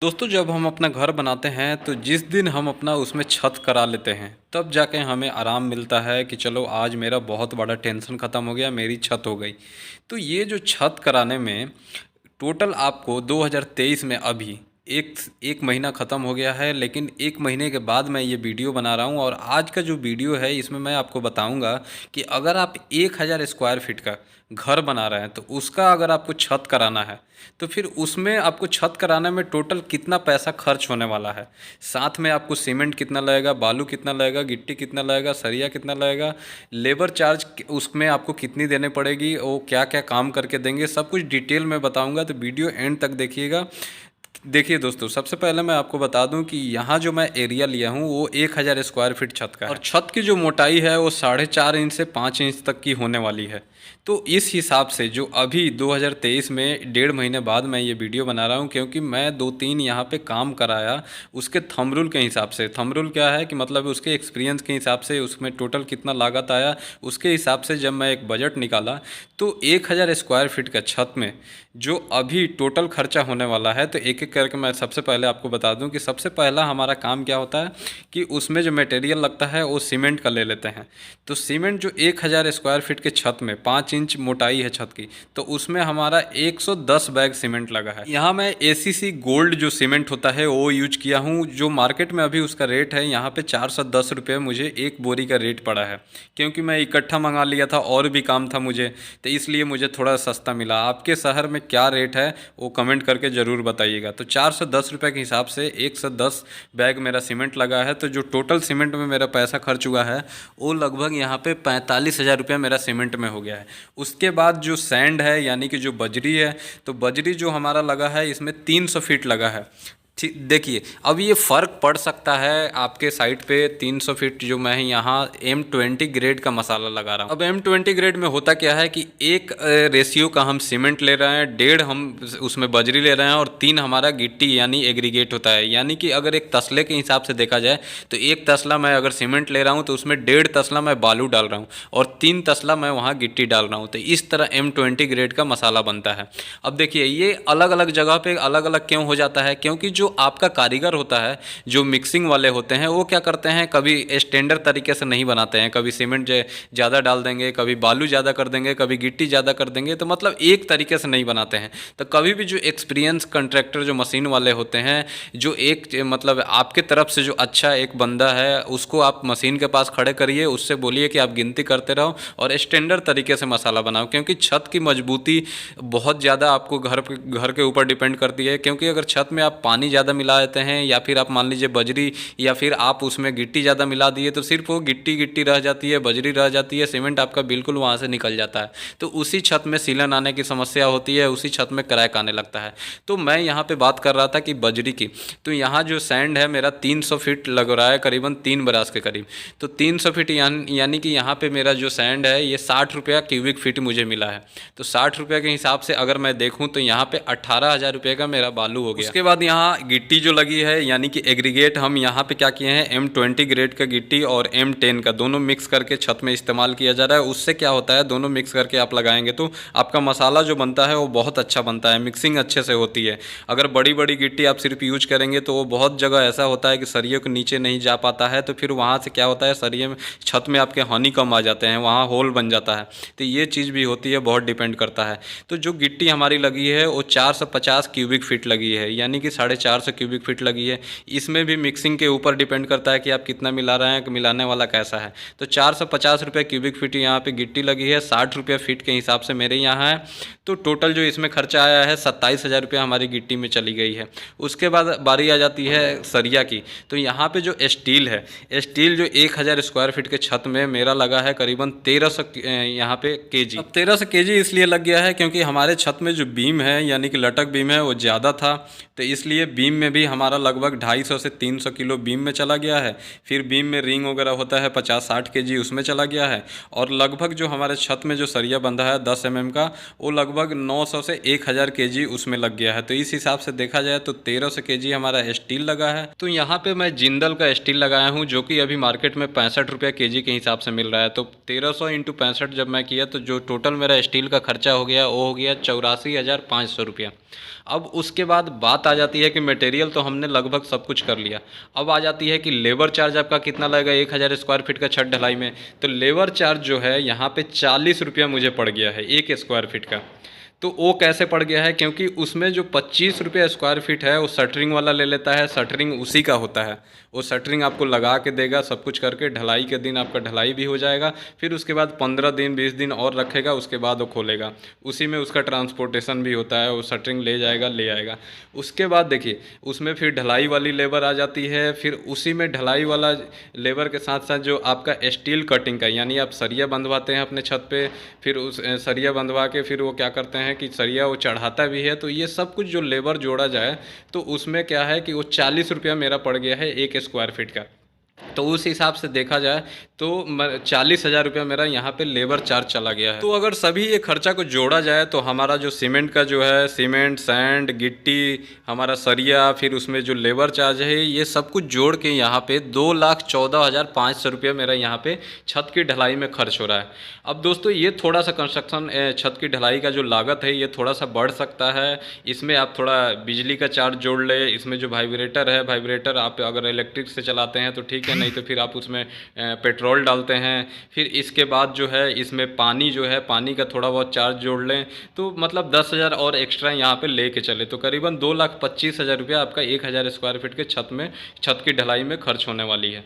दोस्तों जब हम अपना घर बनाते हैं तो जिस दिन हम अपना उसमें छत करा लेते हैं तब जाके हमें आराम मिलता है कि चलो आज मेरा बहुत बड़ा टेंशन ख़त्म हो गया, मेरी छत हो गई। तो ये जो छत कराने में टोटल आपको 2023 में अभी एक एक महीना ख़त्म हो गया है, लेकिन एक महीने के बाद मैं ये वीडियो बना रहा हूँ। और आज का जो वीडियो है इसमें मैं आपको बताऊँगा कि अगर आप 1000 स्क्वायर फीट का घर बना रहे हैं तो उसका अगर आपको छत कराना है तो फिर उसमें आपको छत कराने में टोटल कितना पैसा खर्च होने वाला है। साथ में आपको सीमेंट कितना लगेगा, बालू कितना लगेगा, गिट्टी कितना लगेगा, सरिया कितना लगेगा, लेबर चार्ज उसमें आपको कितनी देनी पड़ेगी, वो क्या क्या काम करके देंगे, सब कुछ डिटेल में बताऊंगा। तो वीडियो एंड तक देखिएगा। देखिए दोस्तों, सबसे पहले मैं आपको बता दूं कि यहाँ जो मैं एरिया लिया हूँ वो 1000 स्क्वायर फीट छत का है और छत की जो मोटाई है वो 4.5 इंच से 5 इंच तक की होने वाली है। तो इस हिसाब से जो अभी 2023 में 1.5 महीने बाद मैं ये वीडियो बना रहा हूँ, क्योंकि मैं 2-3 यहाँ पे काम कराया उसके थंब रूल के हिसाब से। थंब रूल क्या है कि मतलब उसके एक्सपीरियंस के हिसाब से उसमें टोटल कितना लागत आया उसके हिसाब से जब मैं एक बजट निकाला तो 1000 स्क्वायर फीट का छत में जो अभी टोटल खर्चा होने वाला है, तो एक एक करके मैं सबसे पहले आपको बता दूं कि सबसे पहला हमारा काम क्या होता है कि उसमें जो मटेरियल लगता है वो सीमेंट का ले लेते हैं। तो सीमेंट जो 1000 स्क्वायर फीट के छत में 5 इंच मोटाई है छत की, तो उसमें हमारा 110 बैग सीमेंट लगा है। यहाँ मैं ACC गोल्ड जो सीमेंट होता है वो यूज किया हूँ, जो मार्केट में अभी उसका रेट है यहाँ पे 410 रुपये मुझे एक बोरी का रेट पड़ा है, क्योंकि मैं इकट्ठा मंगा लिया था और भी काम था मुझे, तो इसलिए मुझे थोड़ा सस्ता मिला। आपके शहर में क्या रेट है वो कमेंट करके ज़रूर बताइएगा। तो 410 रुपये के हिसाब से 110 बैग मेरा सीमेंट लगा है। तो जो टोटल सीमेंट में मेरा पैसा खर्च हुआ है वो लगभग यहाँ पे 45,000 रुपया मेरा सीमेंट में हो गया है। उसके बाद जो सैंड है यानी कि जो बजरी है, तो बजरी जो हमारा लगा है इसमें 300 फीट लगा है। ठीक, देखिए अब ये फ़र्क पड़ सकता है आपके साइट पे 300 फीट जो मैं यहाँ M20 ग्रेड का मसाला लगा रहा हूँ। अब M20 ग्रेड में होता क्या है कि एक रेशियो का हम सीमेंट ले रहे हैं, 1.5 हम उसमें बजरी ले रहे हैं और 3 हमारा गिट्टी यानी एग्रीगेट होता है। यानी कि अगर एक तसले के हिसाब से देखा जाए तो एक तसला मैं अगर सीमेंट ले रहा हूँ तो उसमें 1.5 तसला मैं बालू डाल रहा हूँ और 3 तसला मैं वहाँ गिट्टी डाल रहा हूँ। तो इस तरह M20 ग्रेड का मसाला बनता है। अब देखिए ये अलग अलग जगह पे अलग अलग क्यों हो जाता है, क्योंकि जो आपका कारीगर होता है, जो मिक्सिंग वाले होते हैं, वो क्या करते हैं कभी स्टैंडर्ड तरीके से नहीं बनाते हैं, कभी सीमेंट ज़्यादा डाल देंगे, कभी बालू ज़्यादा कर देंगे, कभी गिट्टी ज़्यादा कर देंगे, तो मतलब एक तरीके से नहीं बनाते हैं। तो कभी भी जो एक्सपीरियंस कॉन्ट्रैक्टर जो मशीन वाले होते हैं, जो एक मतलब आपके तरफ से जो अच्छा एक बंदा है उसको आप मशीन के पास खड़े करिए, उससे बोलिए कि आप गिनती करते रहो और स्टैंडर्ड तरीके से मसाला बनाओ, क्योंकि छत की मजबूती बहुत ज़्यादा आपको घर के ऊपर डिपेंड करती है। क्योंकि अगर छत में आप पानी ज़्यादा मिला देते हैं या फिर आप मान लीजिए बजरी या फिर आप उसमें गिट्टी ज़्यादा मिला दिए तो सिर्फ वो गिट्टी गिट्टी रह जाती है, बजरी रह जाती है, सीमेंट आपका बिल्कुल वहाँ से निकल जाता है। तो उसी छत में सीलन आने की समस्या होती है, उसी छत में क्रैक आने लगता है। तो मैं यहाँ पे बात कर रहा था कि बजरी की, तो यहाँ जो सैंड है मेरा 300 फीट लग रहा है, करीबन 3 बरास के करीब। तो 300 फीट यानी कि यहाँ पे मेरा जो सैंड है ये 60 रुपया क्यूबिक फीट मुझे मिला है। तो 60 रुपये के हिसाब से अगर मैं देखूँ तो यहाँ पे 18,000 रुपये का मेरा बालू हो गया। उसके बाद यहाँ गिट्टी जो लगी है यानी कि एग्रीगेट, हम यहाँ पे क्या किए हैं M20 ग्रेड का गिट्टी और M10 का दोनों मिक्स करके छत में इस्तेमाल किया जा रहा है। उससे क्या होता है दोनों मिक्स करके आप लगाएंगे तो आपका मसाला जो बनता है वो बहुत अच्छा बनता है, मिक्सिंग अच्छे से होती है। अगर बड़ी बड़ी गिट्टी आप सिर्फ यूज करेंगे तो वो बहुत जगह ऐसा होता है कि सरिये के नीचे नहीं जा पाता है, तो फिर वहाँ से क्या होता है सरिये में छत में आपके हनी कम आ जाते हैं, वहाँ होल बन जाता है। तो ये चीज़ भी होती है, बहुत डिपेंड करता है। तो जो गिट्टी हमारी लगी है वो 450 क्यूबिक फीट लगी है, यानी कि 450 क्यूबिक फीट लगी है। इसमें भी मिक्सिंग के ऊपर डिपेंड करता है कि आप कितना मिला रहे हैं, कि मिलाने वाला कैसा है। तो 450 रुपये क्यूबिक फीट यहाँ पे गिट्टी लगी है, 60 रुपये फीट के हिसाब से मेरे यहाँ है। तो टोटल जो इसमें खर्चा आया है 27,000 रुपये हमारी गिट्टी में चली गई है। उसके बाद बारी आ जाती है सरिया की। तो यहाँ पे जो स्टील है, स्टील जो 1000 स्क्वायर फीट के छत में मेरा लगा है करीबन 1300 यहाँ पे केजी। अब 1300 केजी इसलिए लग गया है क्योंकि हमारे छत में जो बीम है यानी कि लटक बीम है वो ज़्यादा था, तो इसलिए बीम में भी हमारा लगभग 250 से 300 किलो बीम में चला गया है। फिर बीम में रिंग वगैरह होता है 50-60 केजी उसमें चला गया है। और लगभग जो हमारे छत में जो सरिया बंधा है 10 mm का, वो लगभग 900 से 1000 केजी उसमें लग गया है। तो इस हिसाब से देखा जाए तो 1300 केजी हमारा स्टील लगा है। तो यहाँ पे मैं जिंदल का स्टील लगाया हूँ जो कि अभी मार्केट में 65 रुपये केजी के हिसाब से मिल रहा है। तो 1300 इंटू 65 जब मैं किया तो जो टोटल मेरा स्टील का खर्चा हो गया वो हो गया 84,500 रुपया। अब उसके बाद बात आ जाती है कि मटेरियल तो हमने लगभग सब कुछ कर लिया। अब आ जाती है कि लेबर चार्ज आपका कितना लगेगा 1000 स्क्वायर फीट का छत ढलाई में। तो लेबर चार्ज जो है यहाँ पे 40 रुपया मुझे पड़ गया है 1 स्क्वायर फीट का। तो वो कैसे पड़ गया है, क्योंकि उसमें जो 25 रुपये स्क्वायर फीट है वो शटरिंग वाला ले लेता है, शटरिंग उसी का होता है। वो शटरिंग आपको लगा के देगा, सब कुछ करके ढलाई के दिन आपका ढलाई भी हो जाएगा। फिर उसके बाद 15 दिन 20 दिन और रखेगा, उसके बाद वो खोलेगा। उसी में उसका ट्रांसपोर्टेशन भी होता है, वो शटरिंग ले जाएगा ले आएगा। उसके बाद देखिए उसमें फिर ढलाई वाली लेबर आ जाती है। फिर उसी में ढलाई वाला लेबर के साथ साथ जो आपका स्टील कटिंग का, यानी आप सरिया बंधवाते हैं अपने छत पे, फिर उस सरिया बंधवा के फिर वो क्या करते हैं कि सरिया वो चढ़ाता भी है। तो ये सब कुछ जो लेबर जोड़ा जाए तो उसमें क्या है कि वो 40 रुपया मेरा पड़ गया है 1 स्क्वायर फीट का। तो उस हिसाब से देखा जाए तो 40,000 रुपया मेरा यहाँ पे लेबर चार्ज चला गया है। तो अगर सभी ये खर्चा को जोड़ा जाए तो हमारा जो सीमेंट का जो है, सीमेंट, सैंड, गिट्टी, हमारा सरिया, फिर उसमें जो लेबर चार्ज है, ये सब कुछ जोड़ के यहाँ पे 2,14,500 रुपया मेरा यहाँ पे छत की ढलाई में खर्च हो रहा है। अब दोस्तों ये थोड़ा सा कंस्ट्रक्शन छत की ढलाई का जो लागत है ये थोड़ा सा बढ़ सकता है। इसमें आप थोड़ा बिजली का चार्ज जोड़ ले, इसमें जो वाइब्रेटर है, वाइब्रेटर आप अगर इलेक्ट्रिक से चलाते हैं तो ठीक है, नहीं तो फिर आप उसमें पेट्रोल डालते हैं। फिर इसके बाद जो है इसमें पानी जो है, पानी का थोड़ा बहुत चार्ज जोड़ लें तो मतलब 10,000 और एक्स्ट्रा यहाँ पे लेके चले तो करीबन 2,25,000 रुपया आपका 1,000 स्क्वायर फीट के छत की ढलाई में खर्च होने वाली है।